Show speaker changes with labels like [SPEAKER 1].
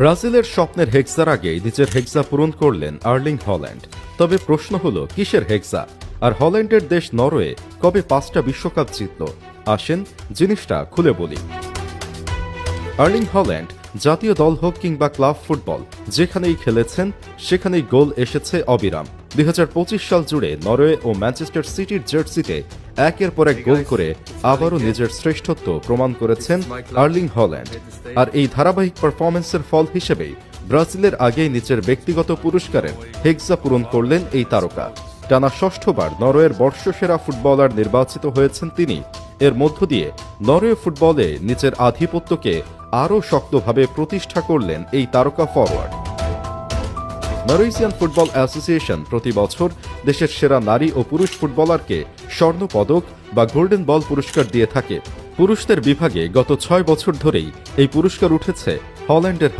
[SPEAKER 1] ব্রাজিলের স্বপ্নের হেক্সার আগে নিজের হেক্সা পূরণ করলেন আর্লিং হল্যান্ড। তবে প্রশ্ন হলো কিসের হেক্সা? আর হল্যান্ডের দেশ নরওয়ে কবে 5টা বিশ্বকাপ জিতল? আসেন জিনিসটা খুলে বলি। আর্লিং হল্যান্ড জাতীয় দল হোক কিংবা ক্লাব ফুটবল যেখানেই খেলেছেন সেখানেই গোল এসেছে অবিরাম। 2025 সাল জুড়ে নরওয়ে ও ম্যানচেস্টার সিটির জার্সিতে একের পর এক গোল করে আবারও নিজের শ্রেষ্ঠত্ব প্রমাণ করেছেন আর্লিং হল্যান্ড। আর এই ধারাবাহিক পারফরম্যান্সের ফল হিসেবেই ব্রাজিলের আগেই নিজের ব্যক্তিগত পুরস্কারের হেক্সা পূরণ করলেন এই তারকা। টানা ষষ্ঠবার নরওয়ের বর্ষসেরা ফুটবলার নির্বাচিত হয়েছেন তিনি। এর মধ্য দিয়ে নরওয়ে ফুটবলে নিজের আধিপত্যকে আরও শক্তভাবে প্রতিষ্ঠা করলেন এই তারকা ফরওয়ার্ড। নরওয়েজিয়ান ফুটবল অ্যাসোসিয়েশন প্রতি বছর দেশের সেরা নারী ও পুরুষ ফুটবলারকে স্বর্ণ পদক বা গোল্ডেন বল পুরস্কার দিয়ে থাকে। পুরুষদের বিভাগে গত 6 বছর ধরেই এই পুরস্কার উঠেছে হল্যান্ডের হাতে।